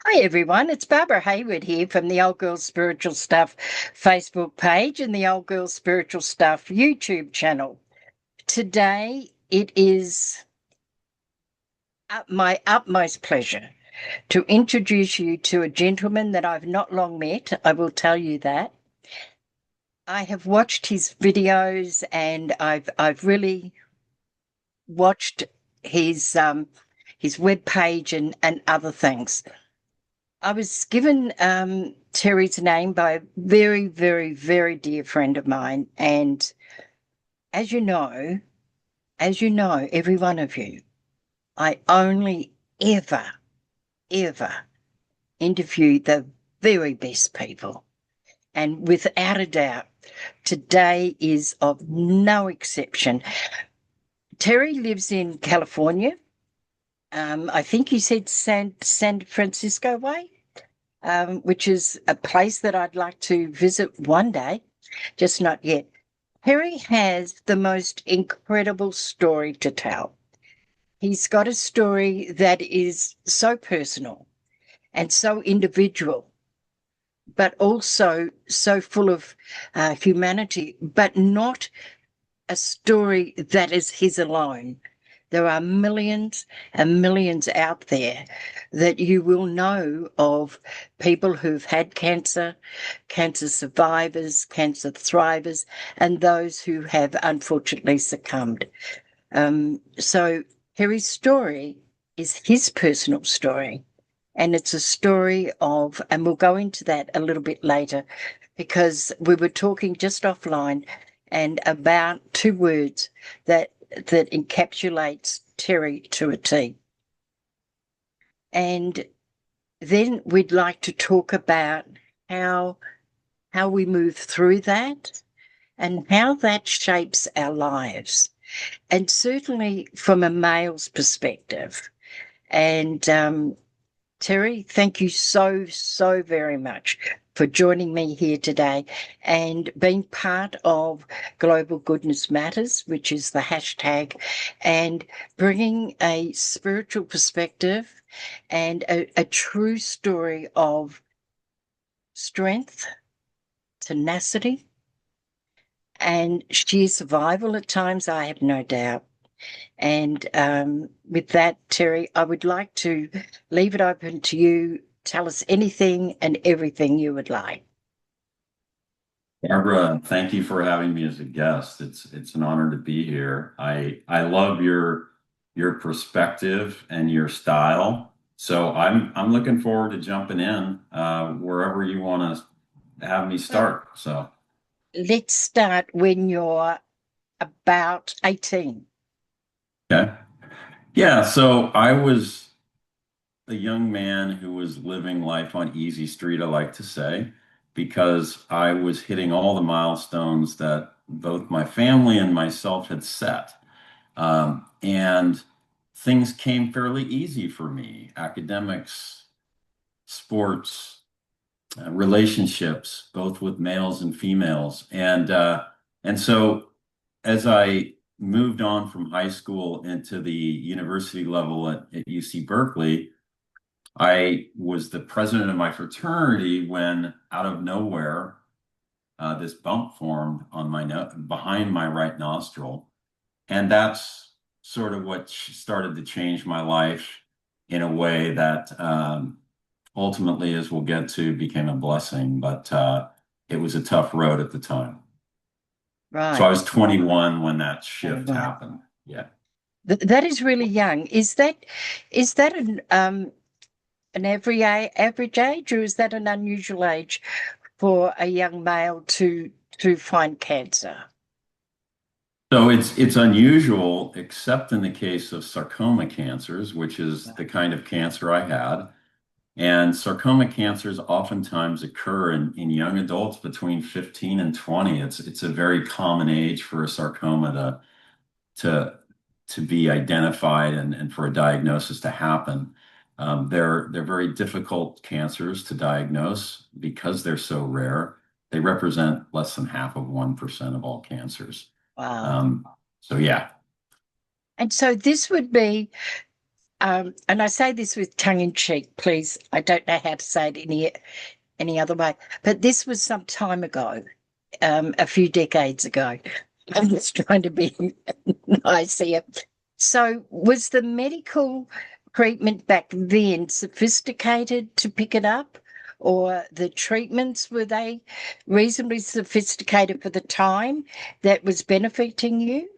Hi everyone, it's Barbara Hayward here from the Old Girls Spiritual Stuff Facebook page and the Old Girls Spiritual Stuff YouTube channel. Today it is my utmost pleasure to introduce you to a gentleman that I've not long met. I will tell you that. I have watched his videos and I've really watched his web page and other things. I was given Terry's name by a very, very, very dear friend of mine. And as you know, every one of you, I only ever interview the very best people. And without a doubt, today is of no exception. Terry lives in California. I think you said San Francisco way. Which is a place that I'd like to visit one day, just not yet. Harry has the most incredible story to tell. He's got a story that is so personal and so individual, but also so full of humanity, but not a story that is his alone. There are millions and millions out there that you will know of people who've had cancer, cancer survivors, cancer thrivers, and those who have unfortunately succumbed. So Harry's story is his personal story. And it's a story of, and we'll go into that a little bit later, because we were talking just offline and about two words that encapsulates Terry to a T. And then we'd like to talk about how we move through that and how that shapes our lives. And certainly from a male's perspective. And Terry, thank you so very much for joining me here today and being part of Global Goodness Matters, which is the hashtag, and bringing a spiritual perspective and a true story of strength, tenacity, and sheer survival at times, I have no doubt. And with that, Terry, I would like to leave it open to you. Tell us anything and everything you would like. Barbara, thank you for having me as a guest. It's an honor to be here. I love your perspective and your style. So I'm looking forward to jumping in wherever you want to have me Well, start. So let's start when you're about 18. okay. Yeah, so I was a young man who was living life on easy street, I like to say, because I was hitting all the milestones that both my family and myself had set. And things came fairly easy for me. Academics, sports, relationships, both with males and females. And so as I moved on from high school into the university level at UC Berkeley, I was the president of my fraternity when out of nowhere, this bump formed on my behind my right nostril. And that's sort of what started to change my life in a way that ultimately, as we'll get to, became a blessing. But it was a tough road at the time. So I Right. was 21 when that Oh, shift wow. happened. Yeah. That is really young. Is that an average age, or is that an unusual age for a young male to find cancer? So it's unusual, except in the case of sarcoma cancers, which is the kind of cancer I had. And sarcoma cancers oftentimes occur in young adults between 15 and 20. It's a very common age for a sarcoma to to be identified and for a diagnosis to happen. They're very difficult cancers to diagnose because they're so rare. They represent less than half of 1% of all cancers. Wow. Um, so yeah. And so this would be And I say this with tongue in cheek, please. I don't know how to say it any other way, but this was some time ago, a few decades ago. I'm just trying to be nice here. So, was the medical treatment back then sophisticated to pick it up, or the treatments were they reasonably sophisticated for the time that was benefiting you?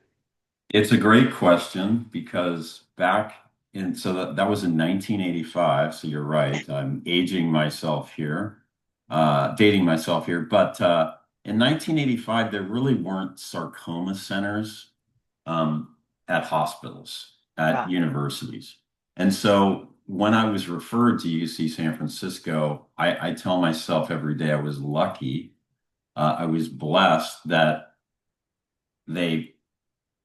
It's a great question because back in, so that was in 1985. So you're right. I'm aging myself here, dating myself here. But in 1985, there really weren't sarcoma centers at hospitals, at Right, universities. And so when I was referred to UC San Francisco, I tell myself every day I was lucky. I was blessed that they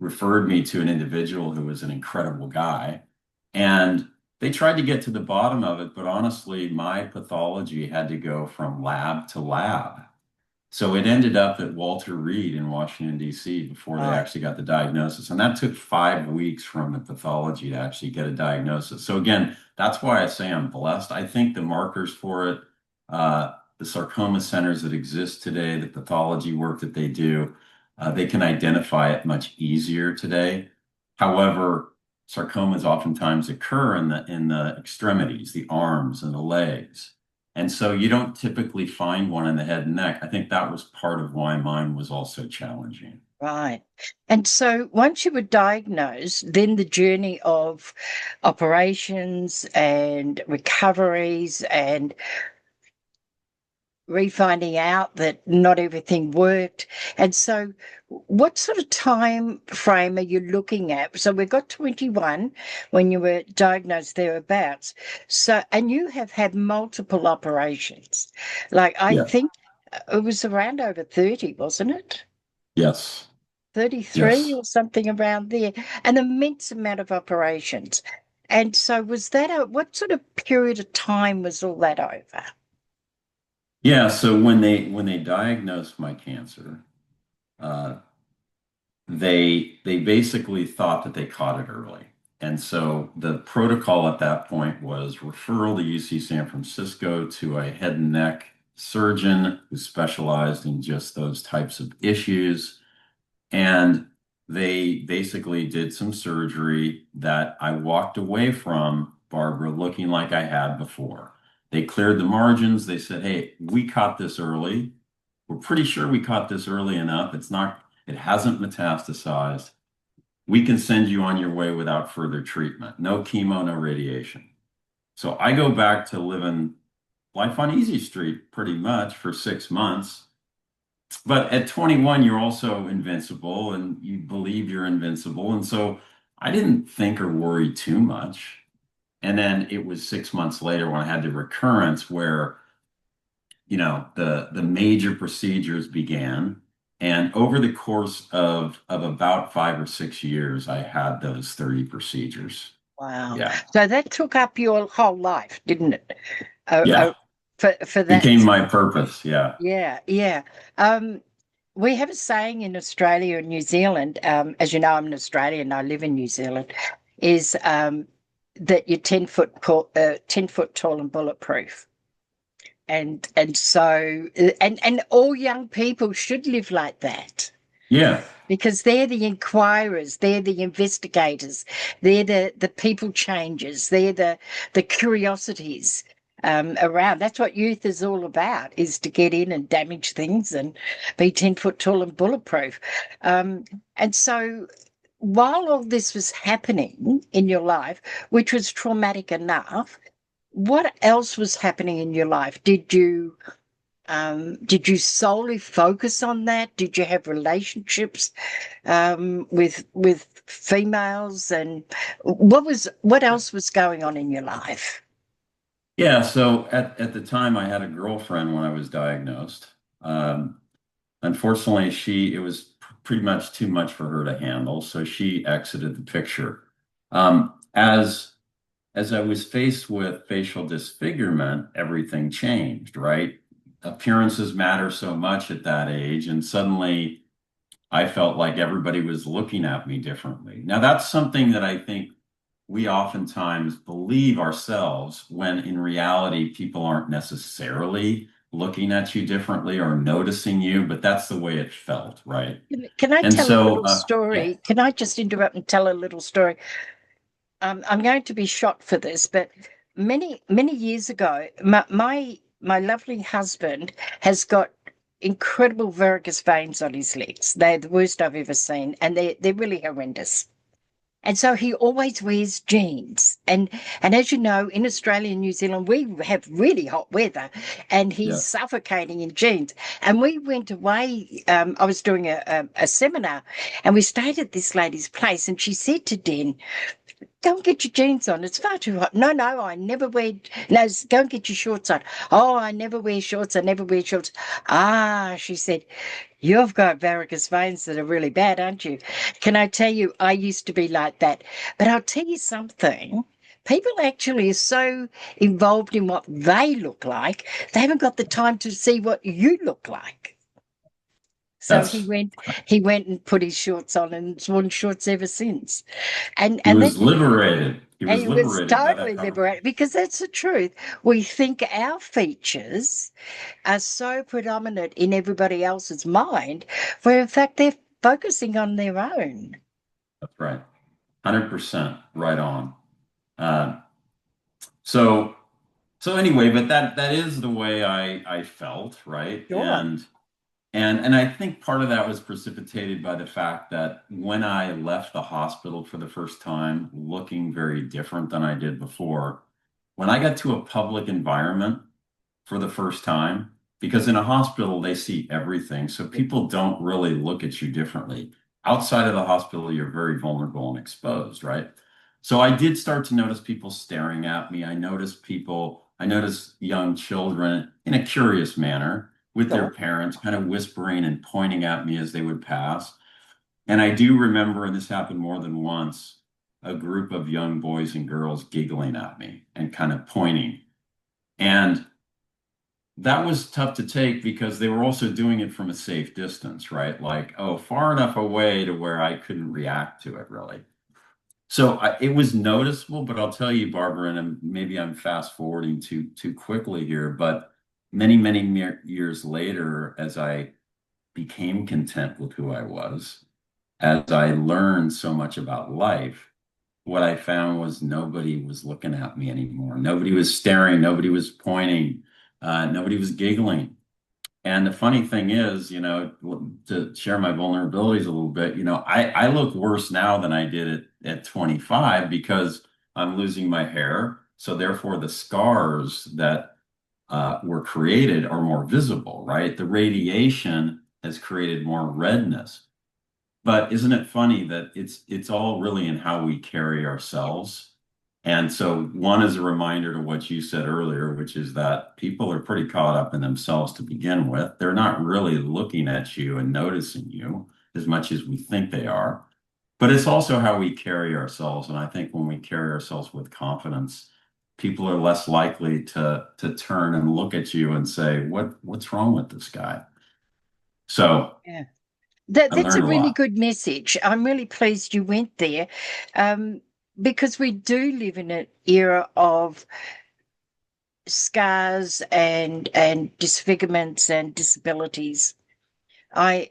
referred me to an individual who was an incredible guy. And they tried to get to the bottom of it, but honestly, my pathology had to go from lab to lab. So it ended up at Walter Reed in Washington, D.C. before they right, actually got the diagnosis. And that took 5 weeks from the pathology to actually get a diagnosis. So again, that's why I say I'm blessed. I think the markers for it, the sarcoma centers that exist today, the pathology work that they do, they can identify it much easier today. However, sarcomas oftentimes occur in the extremities, the arms and the legs. And so you don't typically find one in the head and neck. I think that was part of why mine was also challenging. right. And so once you were diagnosed, then the journey of operations and recoveries and refinding out that not everything worked. And so what sort of time frame are you looking at? So we've got 21 when you were diagnosed thereabouts. So, and you have had multiple operations. Like I Yeah. think it was around over 30, wasn't it? Yes. 33 Yes. or something around there, an immense amount of operations. And so was that what sort of period of time was all that over? Yeah. So when they diagnosed my cancer, uh, they basically thought that they caught it early. And so the protocol at that point was referral to UC San Francisco to a head and neck surgeon who specialized in just those types of issues. And they basically did some surgery that I walked away from, Barbara, looking like I had before. They cleared the margins. They said, hey, we caught this early. We're pretty sure we caught this early enough. It hasn't metastasized. We can send you on your way without further treatment. No chemo, no radiation. So I go back to living life on Easy Street pretty much for 6 months. But at 21, you're also invincible and you believe you're invincible. And so I didn't think or worry too much. And then it was 6 months later when I had the recurrence where, the major procedures began. And over the course of about 5 or 6 years, I had those 30 procedures. Wow. Yeah. So that took up your whole life, didn't it? Uh, uh, Yeah. for Became that. my purpose. Yeah. Yeah, yeah. Um, we have a saying in Australia and New Zealand, as you know, I'm an Australian, I live in New Zealand, is that you're 10 foot tall and bulletproof. And so and all young people should live like that Yeah. because they're the inquirers, they're the investigators, they're the people changers, they're the curiosities around. That's what youth is all about, is to get in and damage things and be 10 foot tall and bulletproof. Um, and so while all this was happening in your life, which was traumatic enough, what else was happening in your life? Did you solely focus on that? Did you have relationships with females, and what else was going on in your life? Yeah. So at the time, I had a girlfriend when I was diagnosed. Um, Unfortunately, it was pretty much too much for her to handle, so she exited the picture. As I was faced with facial disfigurement, everything changed, right? Appearances matter so much at that age, and suddenly I felt like everybody was looking at me differently. Now, that's something that I think we oftentimes believe ourselves when in reality, people aren't necessarily looking at you differently or noticing you, but that's the way it felt, right? Can I And tell a so, little yeah, story? Can I just interrupt and tell a little story? I'm going to be shot for this, but many years ago, my lovely husband has got incredible varicose veins on his legs. They're the worst I've ever seen, and they're really horrendous. And so he always wears jeans. And as you know, in Australia and New Zealand, we have really hot weather, and he's yes, suffocating in jeans. And we went away. I was doing a seminar, and we stayed at this lady's place, and she said to Den, "Go and get your jeans on. It's far too hot." No, no, I never wear. No, go and get your shorts on. Oh, I never wear shorts. I never wear shorts. Ah, she said, "You've got varicose veins that are really bad, aren't you?" Can I tell you, I used to be like that. But I'll tell you something. People actually are so involved in what they look like, they haven't got the time to see what you look like. So he that's, went, he went and put his shorts on and worn shorts ever since. And he and was that's liberated. He and was it was liberated by totally that liberating conversation. because that's the truth. We think our features are so predominant in everybody else's mind, where in fact they're focusing on their own. That's right. 100% right on. Uh, so, so anyway, but that is the way I felt, right? Sure. And I think part of that was precipitated by the fact that when I left the hospital for the first time, looking very different than I did before, when I got to a public environment for the first time, because in a hospital they see everything, so people don't really look at you differently. Outside of the hospital, you're very vulnerable and exposed, right? So I did start to notice people staring at me. I noticed young children in a curious manner with their Sure. parents kind of whispering and pointing at me as they would pass. And I do remember, and this happened more than once, a group of young boys and girls giggling at me and kind of pointing. And that was tough to take because they were also doing it from a safe distance, right? Like, oh, far enough away to where I couldn't react to it really. So it was noticeable, but I'll tell you, Barbara, and maybe I'm fast forwarding too quickly here, but many years later, as I became content with who I was, as I learned so much about life, what I found was nobody was looking at me anymore. Nobody was staring. Nobody was pointing. Nobody was giggling. And the funny thing is, to share my vulnerabilities a little bit, I look worse now than I did at 25 because I'm losing my hair. So therefore, the scars that were created are more visible, right? The radiation has created more redness. But isn't it funny that it's all really in how we carry ourselves? And so one is a reminder to what you said earlier, which is that people are pretty caught up in themselves to begin with. They're not really looking at you and noticing you as much as we think they are. But it's also how we carry ourselves. And I think when we carry ourselves with confidence, people are less likely to turn and look at you and say, what's wrong with this guy? So Yeah. I That's a learned a really lot. good message. I'm really pleased you went there, um, because we do live in an era of scars and disfigurements and disabilities. I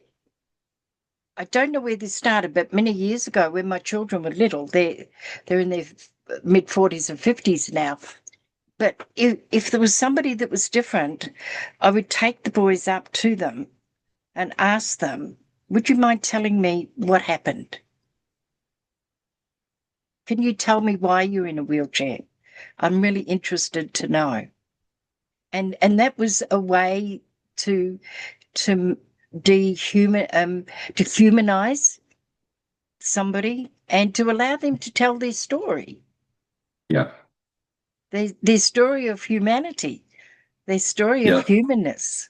I don't know where this started, but many years ago, when my children were little, they're in their mid 40s and 50s now. But if there was somebody that was different, I would take the boys up to them and ask them, "Would you mind telling me what happened? Can you tell me why you're in a wheelchair? I'm really interested to know." And that was a way to to to humanize somebody and to allow them to tell their story, Yeah. their story of humanity, their story of Yeah. humanness.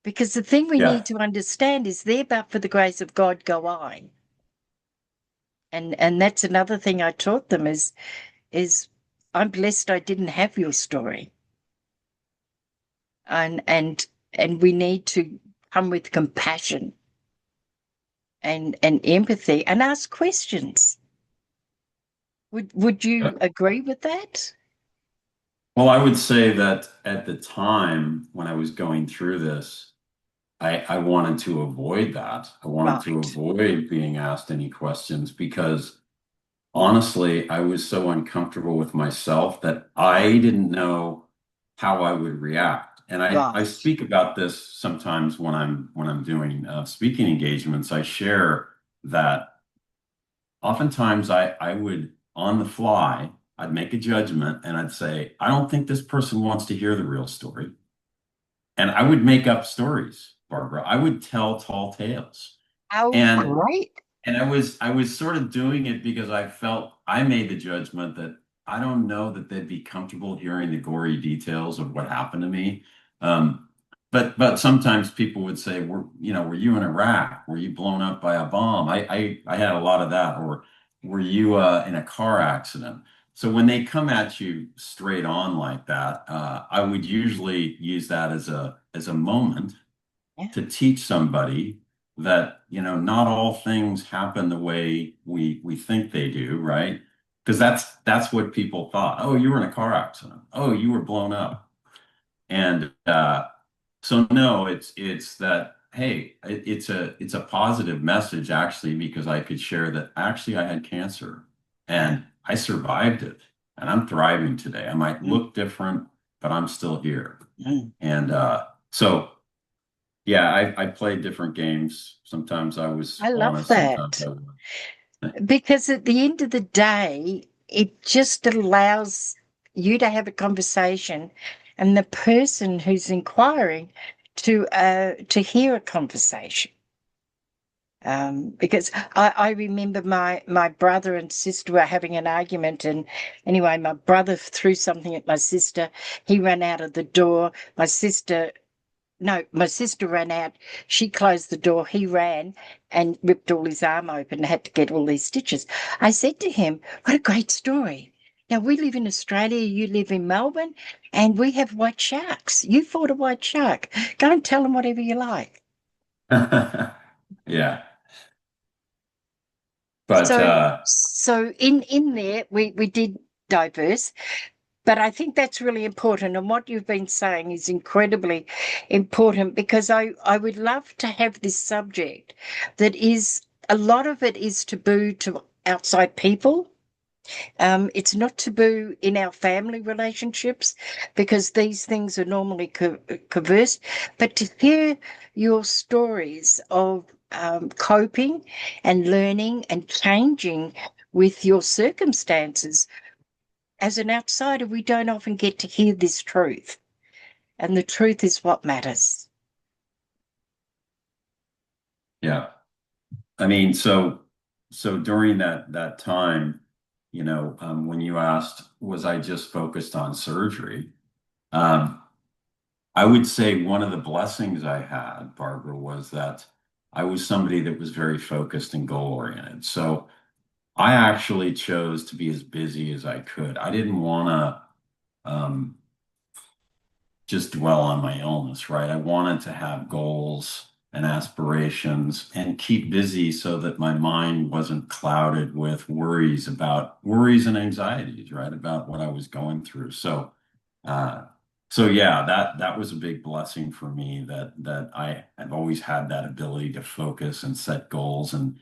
Because the thing we Yeah. need to understand is there but for the grace of God go I. And that's another thing I taught them is I'm blessed I didn't have your story. And we need to come with compassion and empathy and ask questions. Would you agree with that? Well, I would say that at the time when I was going through this, I wanted to avoid that. I wanted to Right. avoid being asked any questions because honestly, I was so uncomfortable with myself that I didn't know how I would react. And I Right. speak about this sometimes when I'm doing speaking engagements. I share that oftentimes I would on the fly, I'd make a judgment and I'd say, I don't think this person wants to hear the real story. And I would make up stories, Barbara. I would tell tall tales. Oh, And great. and I was sort of doing it because I felt I made the judgment that I don't know that they'd be comfortable hearing the gory details of what happened to me. Um, but sometimes people would say, were you in Iraq? Were you blown up by a bomb? I had a lot of that. Or were you in a car accident? So when they come at you straight on like that, I would usually use that as a moment Yeah. to teach somebody that, not all things happen the way we think they do, right? Because that's what people thought. Oh, you were in a car accident. Oh, you were blown up. And so no, it's that, hey, it's a positive message actually, because I could share that actually I had cancer Yeah. and I survived it and I'm thriving today. I might Mm, look different, but I'm still here. mm. And so yeah, I played different games. Sometimes I was I love honest, sometimes that I was. because at the end of the day, it just allows you to have a conversation and the person who's inquiring to hear a conversation. Because I remember my brother and sister were having an argument, and anyway, my brother threw something at my sister. He ran out of the door. My sister No, my sister ran out. She closed the door. He ran and ripped all his arm open and had to get all these stitches. I said to him, what a great story. Now, we live in Australia, you live in Melbourne, and we have white sharks. You fought a white shark. Go and tell them whatever you like. Yeah, but So in there, we did diverse. But I think that's really important. And what you've been saying is incredibly important because I would love to have this subject that is a lot of it is taboo to outside people. It's not taboo in our family relationships because these things are normally conversed. But to hear your stories of coping and learning and changing with your circumstances as an outsider, we don't often get to hear this truth. And the truth is what matters. yeah, I mean, so during that time, when you asked, was I just focused on surgery? Um, I would say one of the blessings I had, Barbara, was that I was somebody that was very focused and goal oriented. So I actually chose to be as busy as I could. I didn't want to just dwell on my illness, right? I wanted to have goals and aspirations and keep busy so that my mind wasn't clouded with worries and anxieties, right? About what I was going through. Uh, so yeah, that was a big blessing for me that I have always had that ability to focus and set goals. And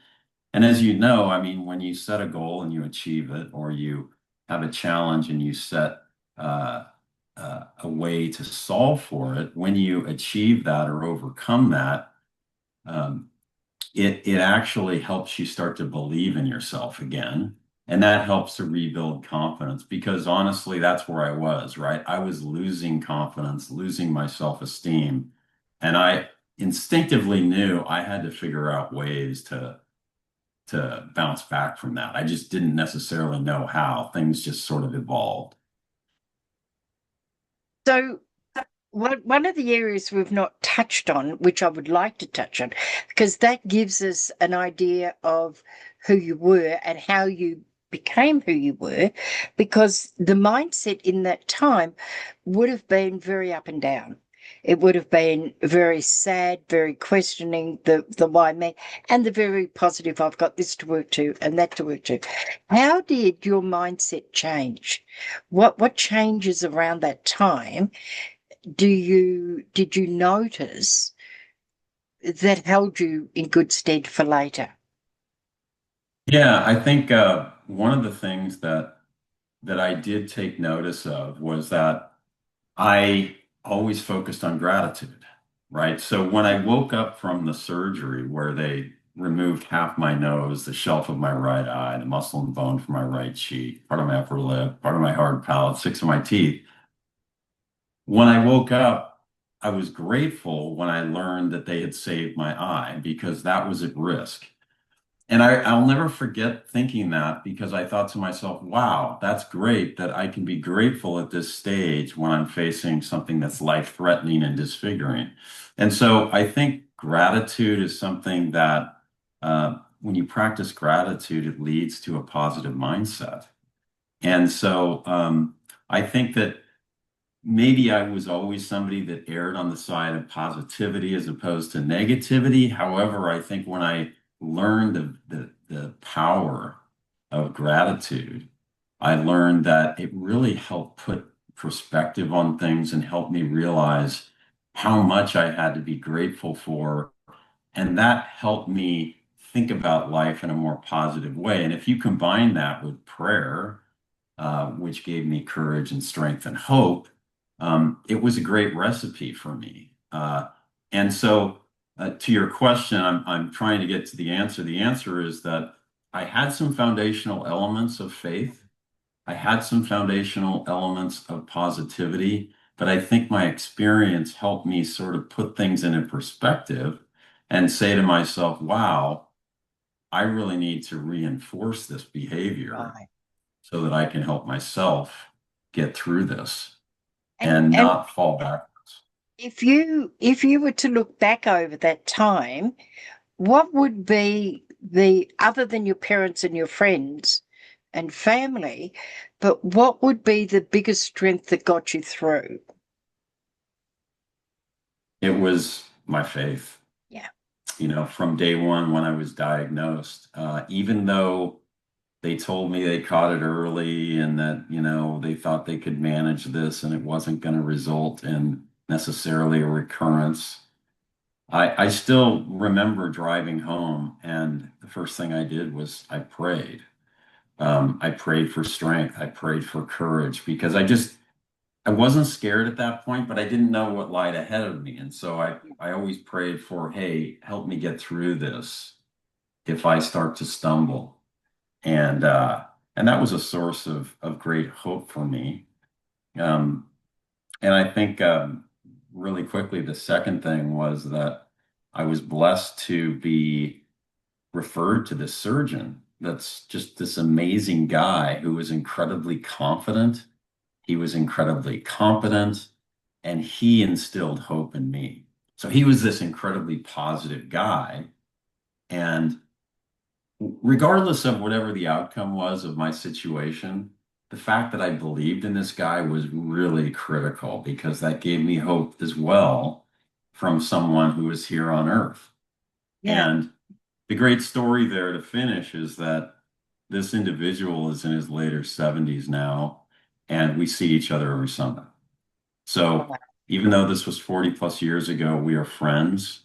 as you know, I mean, when you set a goal and you achieve it, or you have a challenge and you set uh, a way to solve for it, when you achieve that or overcome that, um, it actually helps you start to believe in yourself again. And that helps to rebuild confidence because honestly, that's where I was, right? I was losing confidence, losing my self-esteem. And I instinctively knew I had to figure out ways to bounce back from that. I just didn't necessarily know how. Things just sort of evolved. So, one of the areas we've not touched on, which I would like to touch on, because that gives us an idea of who you were and how you became who you were, because the mindset in that time would have been very up and down. It would have been very sad, very questioning the why me, and the very positive, I've got this to work to and that to work to. How did your mindset change? What changes around that time did you notice that held you in good stead for later? Yeah, I think one of the things that I did take notice of was that I always focused on gratitude, right? So when I woke up from the surgery where they removed half my nose, the shelf of my right eye, the muscle and bone from my right cheek, part of my upper lip, part of my hard palate, six of my teeth, when I woke up, I was grateful when I learned that they had saved my eye because that was at risk. And I'll never forget thinking that because I thought to myself, wow, that's great that I can be grateful at this stage when I'm facing something that's life-threatening and disfiguring. And so I think gratitude is something that when you practice gratitude, it leads to a positive mindset. And so I think that maybe I was always somebody that erred on the side of positivity as opposed to negativity. However, I think when I learned the power of gratitude, I learned that it really helped put perspective on things and helped me realize how much I had to be grateful for. And that helped me think about life in a more positive way. And if you combine that with prayer, which gave me courage and strength and hope, it was a great recipe for me. And so, to your question, I'm trying to get to the answer. The answer is that I had some foundational elements of faith. I had some foundational elements of positivity, but I think my experience helped me sort of put things into perspective and say to myself, wow, I really need to reinforce this behavior Right. so that I can help myself get through this and And not fall back. if you were to look back over that time, what would be the other than your parents and your friends and family, but what would be the biggest strength that got you through? It was my faith, Yeah. from day one when I was diagnosed. Even though they told me they caught it early and that, they thought they could manage this and it wasn't going to result in necessarily a recurrence. I still remember driving home, and the first thing I did was I prayed. I prayed for strength. I prayed for courage because I wasn't scared at that point, but I didn't know what lied ahead of me. And so I always prayed for, hey, help me get through this if I start to stumble. And and that was a source of great hope for me. Um, and I think really quickly, the second thing was that I was blessed to be referred to this surgeon that's just this amazing guy who was incredibly confident. He was incredibly competent, and he instilled hope in me. So he was this incredibly positive guy. And regardless of whatever the outcome was of my situation, the fact that I believed in this guy was really critical because that gave me hope as well from someone who is here on earth. Yeah. And the great story there to finish is that this individual is in his later 70s now, and we see each other every Sunday. So Wow. even though this was 40 plus years ago, we are friends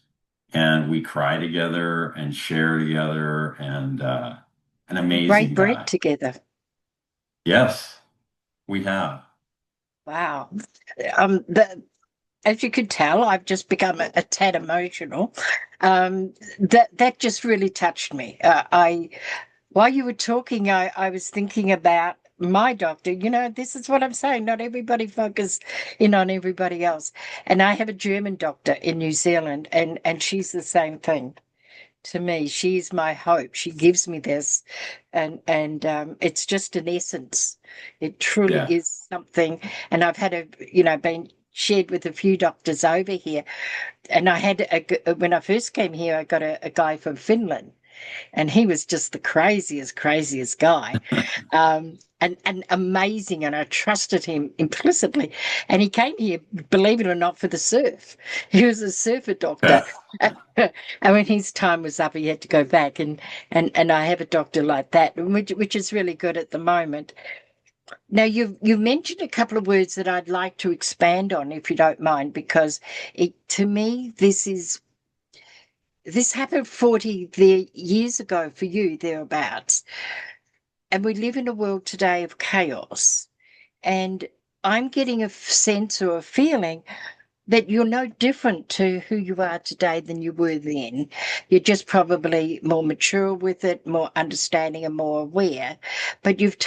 and we cry together and share together and an And break amazing bread guy. together. Yes, we have. Wow. The As you could tell, I've just become a tad emotional. That just really touched me. While you were talking, I was thinking about my doctor. This is what I'm saying. Not everybody focus in on everybody else. And I have a German doctor in New Zealand, and she's the same thing to me. She's my hope. She gives me this, and it's just an essence. It truly Yeah. is something. And I've had been shared with a few doctors over here, and I had when I first came here, I got a guy from Finland. and he was just the craziest guy, and amazing. And I trusted him implicitly. And he came here, believe it or not, for the surf. He was a surfer doctor. Yeah. And when his time was up, he had to go back. And I have a doctor like that, which is really good at the moment. Now, you've mentioned a couple of words that I'd like to expand on, if you don't mind, because to me, this happened 40 years ago for you, thereabouts. And we live in a world today of chaos. And I'm getting a sense or a feeling that you're no different to who you are today than you were then. You're just probably more mature with it, more understanding and more aware. But you've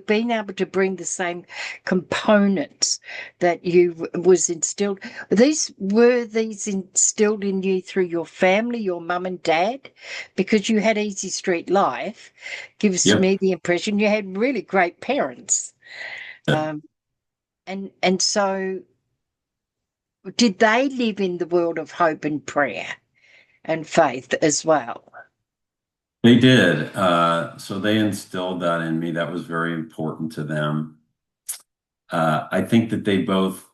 been able to bring the same components that you was instilled. These instilled in you through your family, your mum and dad, because you had easy street life. Gives Yep. me the impression you had really great parents. Um, and so did they live in the world of hope and prayer and faith as well? They did. So they instilled that in me. That was very important to them. I think that they both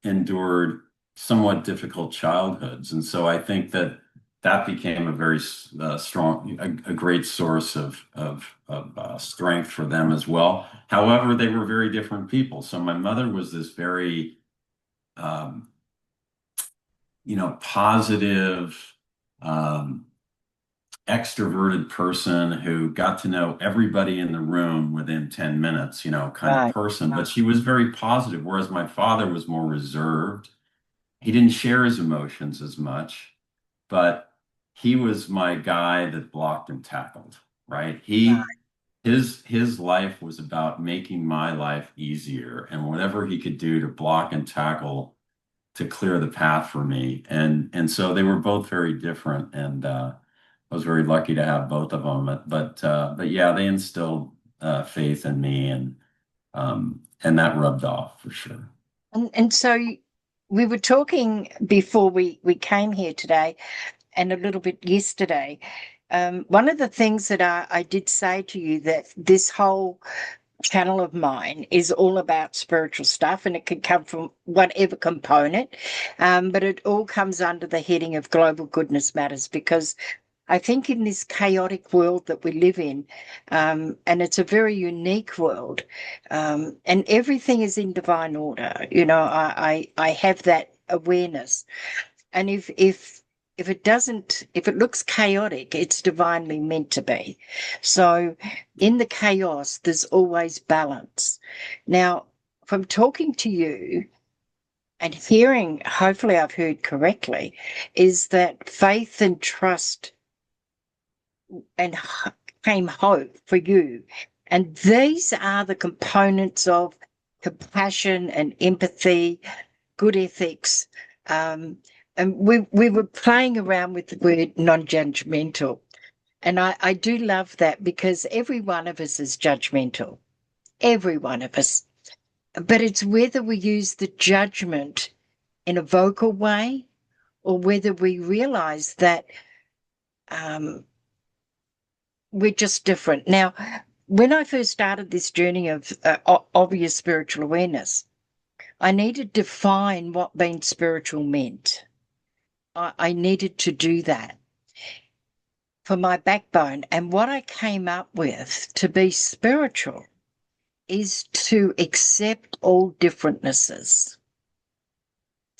endured somewhat difficult childhoods. And so I think that that became a very strong, a great source of strength for them as well. However, they were very different people. So my mother was this very, um, positive, um, extroverted person who got to know everybody in the room within 10 minutes, kind of Right. person, but she was very positive, whereas my father was more reserved. He didn't share his emotions as much, but he was my guy that blocked and tackled, right? His life was about making my life easier and whatever he could do to block and tackle to clear the path for me. And so they were both very different, and I was very lucky to have both of them. But yeah, they instilled faith in me, and that rubbed off for sure. And so we were talking before we came here today and a little bit yesterday. One of the things that I did say to you that this whole channel of mine is all about spiritual stuff, and it can come from whatever component, but it all comes under the heading of global goodness matters, because I think in this chaotic world that we live in, and it's a very unique world, and everything is in divine order. I have that awareness, and if it looks chaotic, it's divinely meant to be. So in the chaos, there's always balance. Now, from talking to you and hearing, hopefully I've heard correctly, is that faith and trust and came hope for you. And these are the components of compassion and empathy, good ethics. And we were playing around with the word non-judgmental. And I do love that, because every one of us is judgmental, every one of us. But it's whether we use the judgment in a vocal way, or whether we realize that um, we're just different. Now, when I first started this journey of obvious spiritual awareness, I needed to define what being spiritual meant. I needed to do that for my backbone. And what I came up with to be spiritual is to accept all differentnesses.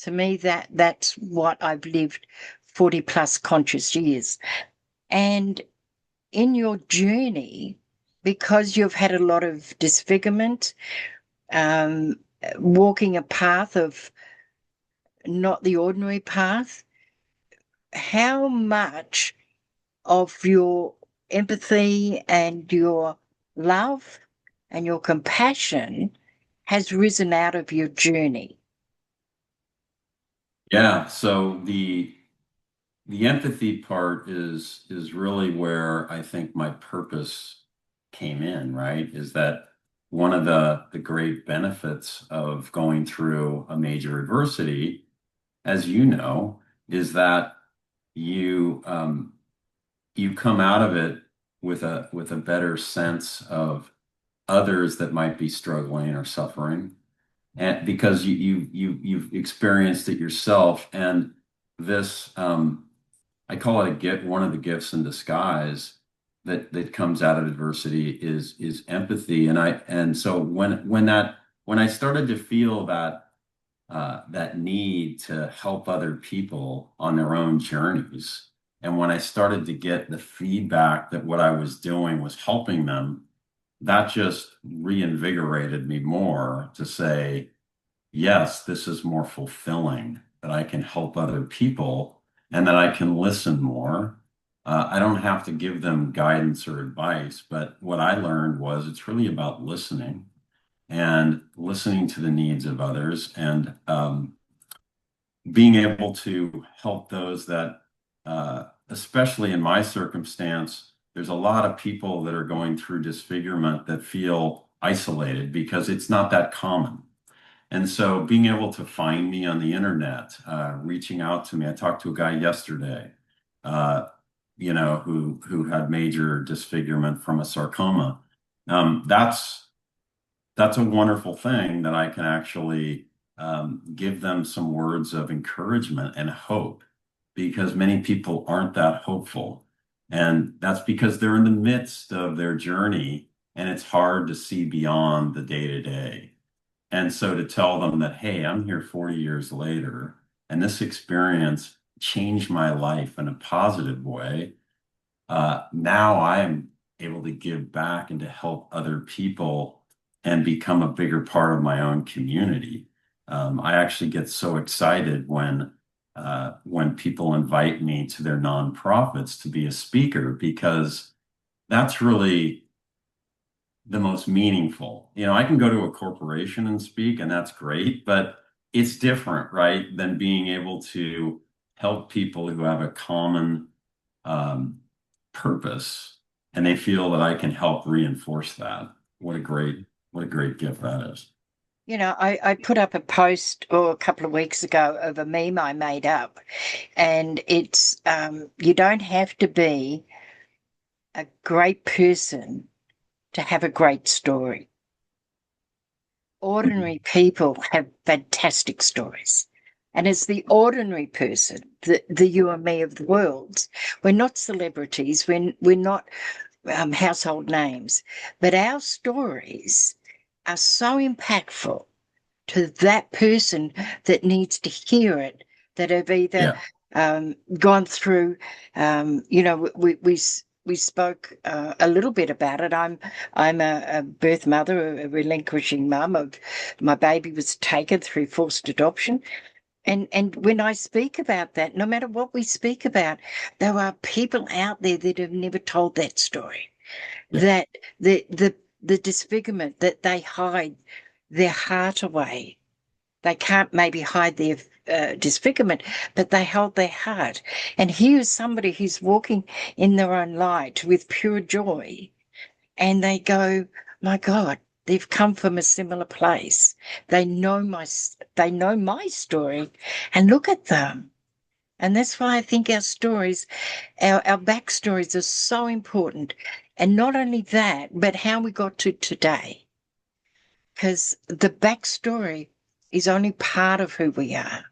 To me, that's what I've lived 40 plus conscious years. And in your journey, because you've had a lot of disfigurement, um, walking a path of not the ordinary path, how much of your empathy and your love and your compassion has risen out of your journey? Yeah, so the empathy part is really where I think my purpose came in, right? Is that one of the great benefits of going through a major adversity, as you know, is that you you come out of it with a better sense of others that might be struggling or suffering, and because you've experienced it yourself. And this I call it a gift. One of the gifts in disguise that comes out of adversity is empathy. And so when I started to feel that need to help other people on their own journeys, and when I started to get the feedback that what I was doing was helping them, that just reinvigorated me more to say, yes, this is more fulfilling, that I can help other people and that I can listen more. I don't have to give them guidance or advice, but what I learned was it's really about listening and listening to the needs of others, and being able to help those that, especially in my circumstance, there's a lot of people that are going through disfigurement that feel isolated because it's not that common. And so being able to find me on the internet, reaching out to me, I talked to a guy yesterday, uh, who had major disfigurement from a sarcoma. That's a wonderful thing that I can actually give them some words of encouragement and hope, because many people aren't that hopeful. And that's because they're in the midst of their journey and it's hard to see beyond the day to day. And so to tell them that, hey, I'm here 40 years later, and this experience changed my life in a positive way. Now I am able to give back and to help other people and become a bigger part of my own community. I actually get so excited when people invite me to their nonprofits to be a speaker, because that's really the most meaningful. I can go to a corporation and speak, and that's great, but it's different, right? Than being able to help people who have a common um, purpose, and they feel that I can help reinforce that. What a great gift that is. I put up a post a couple of weeks ago of a meme I made up, and it's you don't have to be a great person to have a great story. Ordinary people have fantastic stories. And as the ordinary person, the you and me of the world, we're not celebrities, we're not household names, but our stories are so impactful to that person that needs to hear it, that have either Yeah. gone through, we spoke a little bit about it. I'm a birth mother, a relinquishing mum of my baby was taken through forced adoption. And when I speak about that, no matter what we speak about, there are people out there that have never told that story, Yeah. that the disfigurement, that they hide their heart away. They can't maybe hide their disfigurement, but they hold their heart. And here's somebody who's walking in their own light with pure joy, and they go, "My God, they've come from a similar place. They know my story, and look at them." And that's why I think our stories, our backstories are so important. And not only that, but how we got to today, because the backstory is only part of who we are.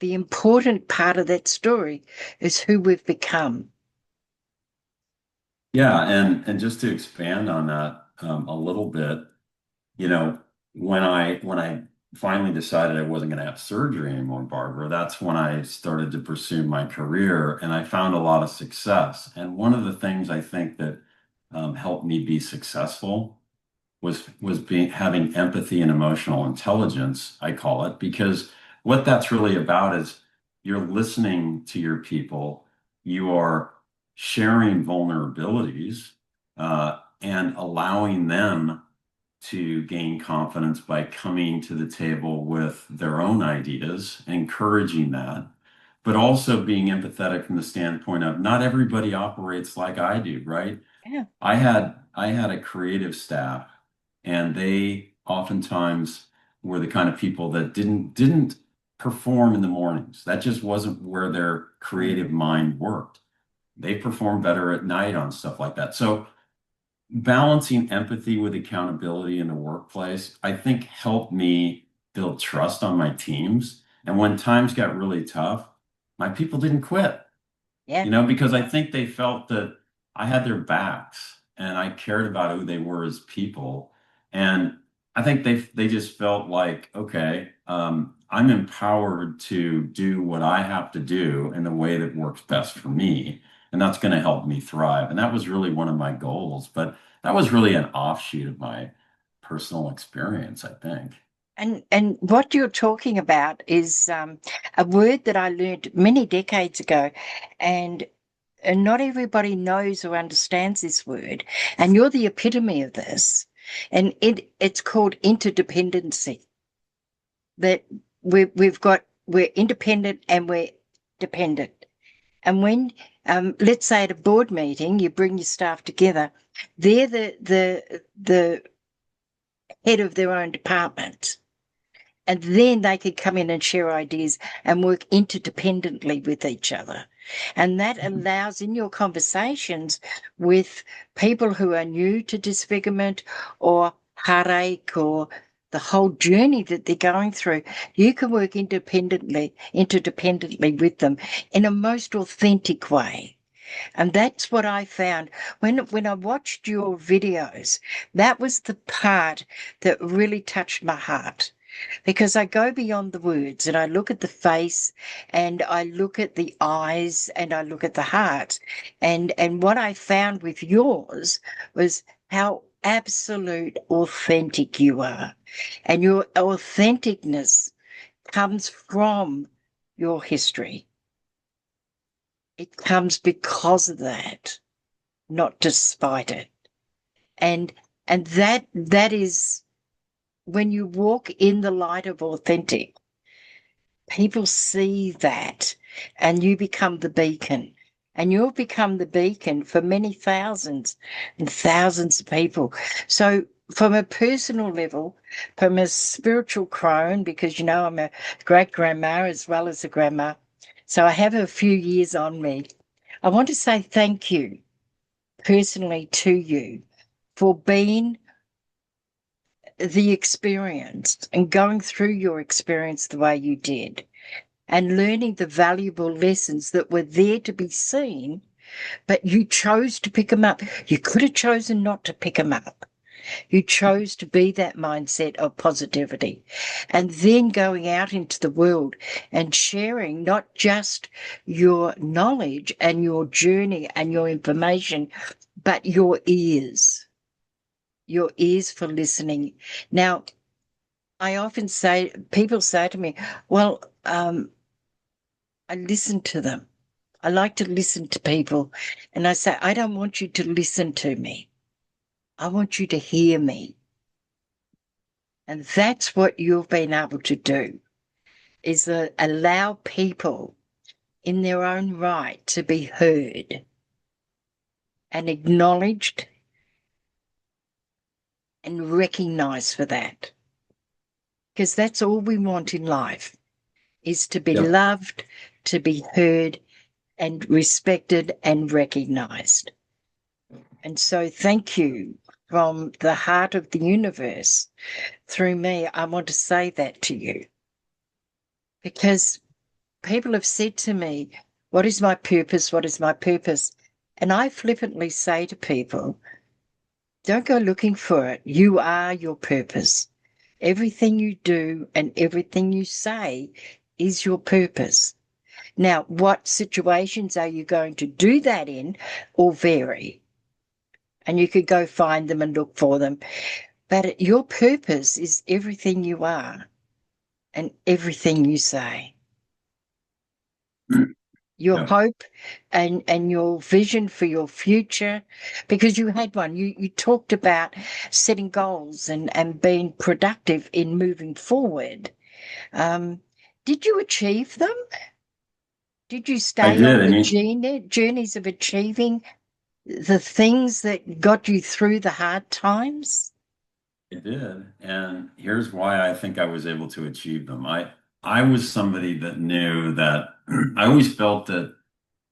The important part of that story is who we've become. Yeah, and just to expand on that a little bit, you know, when I finally decided I wasn't going to have surgery anymore, Barbara, that's when I started to pursue my career, and I found a lot of success. And one of the things I think that helped me be successful was being having empathy and emotional intelligence, I call it, because what that's really about is you're listening to your people, you are sharing vulnerabilities, and allowing them to gain confidence by coming to the table with their own ideas, encouraging that, but also being empathetic from the standpoint of not everybody operates like I do, right? Yeah. I had a creative staff, and they oftentimes were the kind of people that didn't perform in the mornings. That just wasn't where their creative mind worked. they perform better at night on stuff like that. So balancing empathy with accountability in the workplace, I think helped me build trust on my teams. And when times got really tough, my people didn't quit, Yeah. because I think they felt that I had their backs and I cared about who they were as people. And I think they just felt like, okay, I'm empowered to do what I have to do in the way that works best for me. And that's going to help me thrive. And that was really one of my goals. But that was really an offshoot of my personal experience, I think. And what you're talking about is a word that I learned many decades ago, and not everybody knows or understands this word. And you're the epitome of this. And it's called interdependency. That we're independent and we're dependent. And when, let's say at a board meeting, you bring your staff together, they're the head of their own department. And then they could come in and share ideas and work interdependently with each other. And that allows in your conversations with people who are new to disfigurement or heartache or the whole journey that they're going through, you can work interdependently with them in a most authentic way. And that's what I found when I watched your videos. That was the part that really touched my heart because I go beyond the words and I look at the face and I look at the eyes and I look at the heart. And what I found with yours was how absolute authentic you are. And your authenticness comes from your history. It comes because of that, not despite it. And that is when you walk in the light of authentic, people see that and you become the beacon. And you'll become the beacon for many thousands and thousands of people. So from a personal level, from a spiritual crone, because I'm a great grandma as well as a grandma. So I have a few years on me. I want to say thank you personally to you for being the experience and going through your experience the way you did and learning the valuable lessons that were there to be seen, but you chose to pick them up. You could have chosen not to pick them up. You chose to be that mindset of positivity and then going out into the world and sharing not just your knowledge and your journey and your information, but your ears for listening. Now, I often say, people say to me, well, I listen to them. I like to listen to people. And I say, I don't want you to listen to me. I want you to hear me. And that's what you've been able to do is allow people in their own right to be heard and acknowledged and recognized for that. Because that's all we want in life is to be Yep. loved, to be heard and respected and recognized. And so thank you from the heart of the universe. Through me, I want to say that to you because people have said to me, what is my purpose? What is my purpose? And I flippantly say to people, don't go looking for it. You are your purpose. Everything you do and everything you say is your purpose. Now, what situations are you going to do that in will vary? And you could go find them and look for them. But your purpose is everything you are and everything you say. Your Yep. hope and your vision for your future, because you had one. You talked about setting goals and being productive in moving forward. Um, did you achieve them? Did you I stay did. on I the mean, journeys of achieving the things that got you through the hard times? it did. And here's why I think I was able to achieve them. I was somebody that knew that I always felt that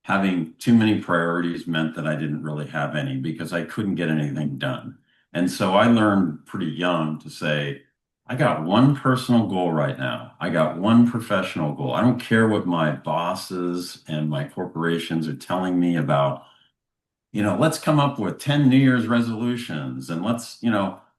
having too many priorities meant that I didn't really have any because I couldn't get anything done. And so I learned pretty young to say, I got one personal goal right now. I got one professional goal. I don't care what my bosses and my corporations are telling me about, let's come up with 10 New Year's resolutions and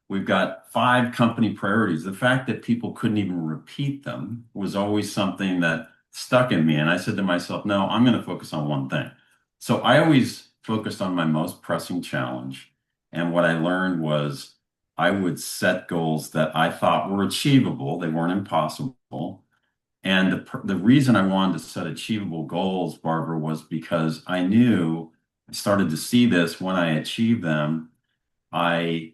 we've got 5 company priorities. The fact that people couldn't even repeat them was always something that stuck in me. And I said to myself, no, I'm going to focus on one thing. So I always focused on my most pressing challenge. And what I learned was I would set goals that I thought were achievable. They weren't impossible. And the reason I wanted to set achievable goals, Barbara, was because I knew I started to see this when I achieved them. I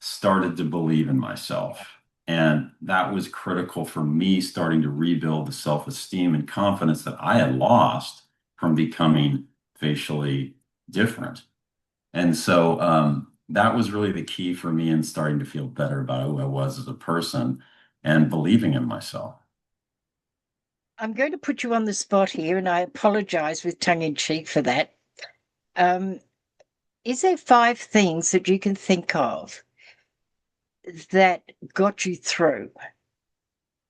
started to believe in myself. And that was critical for me starting to rebuild the self-esteem and confidence that I had lost from becoming facially different. And so that was really the key for me in starting to feel better about who I was as a person and believing in myself. I'm going to put you on the spot here, and I apologize with tongue in cheek for that. Um, is there 5 things that you can think of that got you through?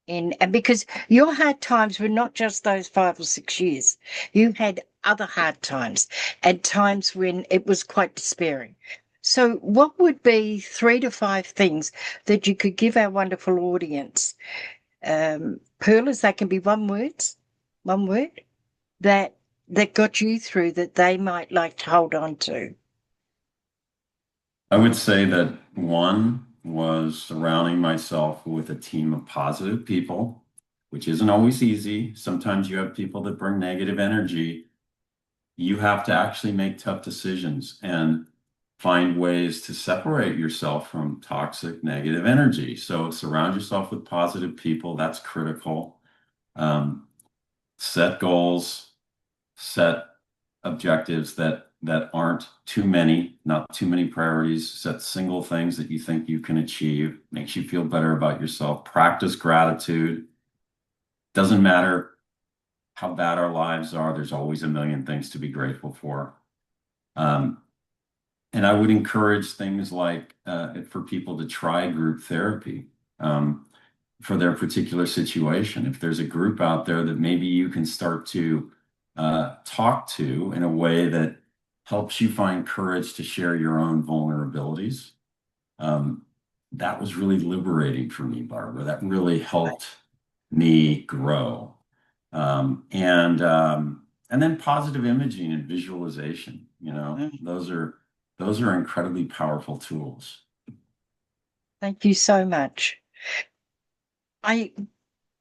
And because your hard times were not just those 5 or 6 years, you had other hard times and times when it was quite despairing. So, what would be 3 to 5 things that you could give our wonderful audience? Pearlers, that can be one word that got you through that they might like to hold on to. I would say that one was surrounding myself with a team of positive people, which isn't always easy. Sometimes you have people that bring negative energy. You have to actually make tough decisions and find ways to separate yourself from toxic negative energy. So surround yourself with positive people. That's critical. Um, Set goals, set objectives that aren't too many, not too many priorities. Set single things that you think you can achieve, makes you feel better about yourself. Practice gratitude. Doesn't matter how bad our lives are, there's always a million things to be grateful for. Um, and I would encourage things like for people to try group therapy for their particular situation. If there's a group out there that maybe you can start to talk to in a way that helps you find courage to share your own vulnerabilities. Um, that was really liberating for me, Barbara. That really helped me grow. And then positive imaging and visualization, those are incredibly powerful tools. Thank you so much. I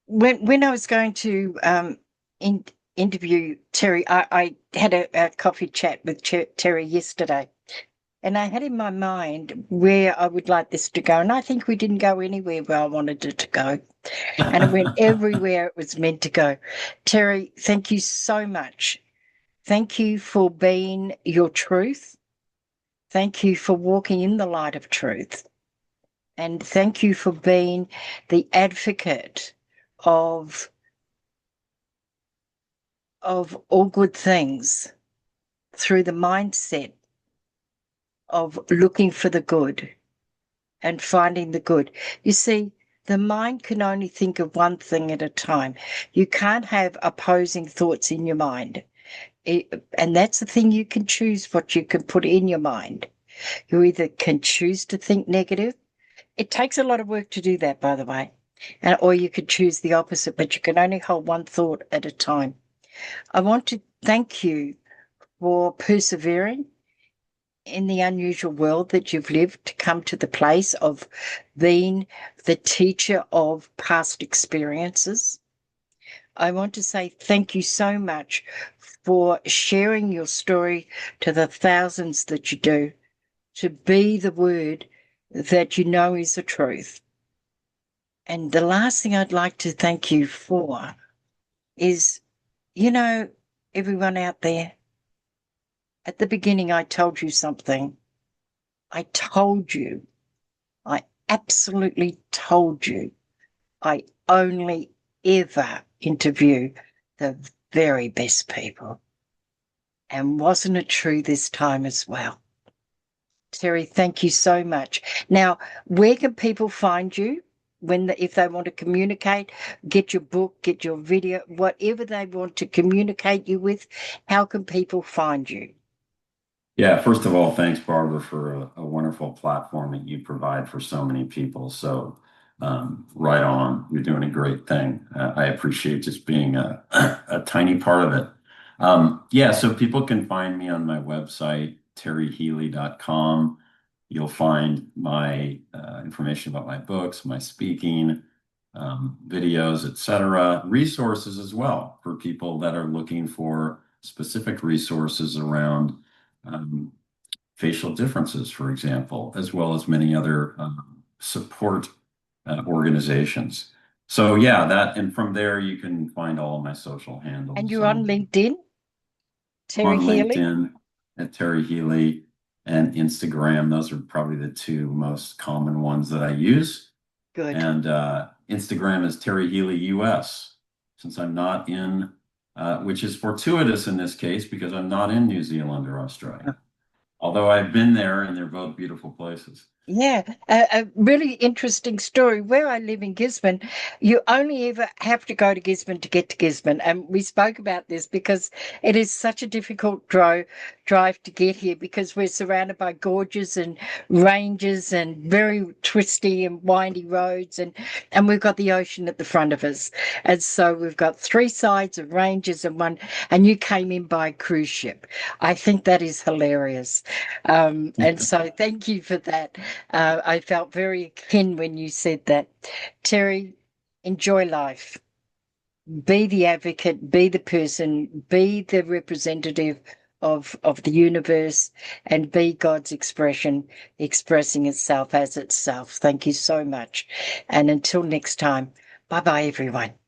when I was going to interview Terry, I had a coffee chat with Terry yesterday, and I had in my mind where I would like this to go, and I think we didn't go anywhere where I wanted it to go, and it went everywhere it was meant to go. Terry, thank you so much. Thank you for being your truth. Thank you for walking in the light of truth. And thank you for being the advocate of all good things through the mindset of looking for the good and finding the good. You see, the mind can only think of one thing at a time. You can't have opposing thoughts in your mind. And that's the thing, you can choose what you can put in your mind. You either can choose to think negative. It takes a lot of work to do that, by the way. Or you could choose the opposite, but you can only hold one thought at a time. I want to thank you for persevering in the unusual world that you've lived to come to the place of being the teacher of past experiences. I want to say thank you so much for sharing your story to the thousands that you do, to be the word that you know is the truth. And the last thing I'd like to thank you for is, everyone out there, at the beginning I told you something. I told you, I absolutely told you, I only ever interview the very best people. And wasn't it true this time as well? Terry, thank you so much. Now, where can people find you if they want to communicate, get your book, get your video, whatever they want to communicate you with, how can people find you? Yeah, first of all, thanks, Barbara, for a wonderful platform that you provide for so many people. So, right on, you're doing a great thing. I appreciate just being a tiny part of it. Yeah, so people can find me on my website, terryhealey.com. You'll find my information about my books, my speaking, videos, etc., resources as well for people that are looking for specific resources around um, facial differences, for example, as well as many other support organizations. So yeah, and from there you can find all of my social And handles you're on LinkedIn, Terry on Healey? LinkedIn at Terry Healey and Instagram. Those are probably the two most common ones that I use. Good. And Instagram is Terry Healey US, since I'm not in, which is fortuitous in this case because I'm not in New Zealand or Australia. Although I've been there and they're both beautiful places. Yeah, a really interesting story. Where I live in Gisborne, you only ever have to go to Gisborne to get to Gisborne. And we spoke about this because it is such a difficult drive to get here because we're surrounded by gorges and ranges and very twisty and windy roads and we've got the ocean at the front of us. And so we've got three sides of ranges and you came in by cruise ship. I think that is hilarious. And so thank you for that. I felt very akin when you said that. Terry, enjoy life. Be the advocate, be the person, be the representative of the universe, and be God's expression, expressing itself as itself. Thank you so much. And until next time, bye bye, everyone.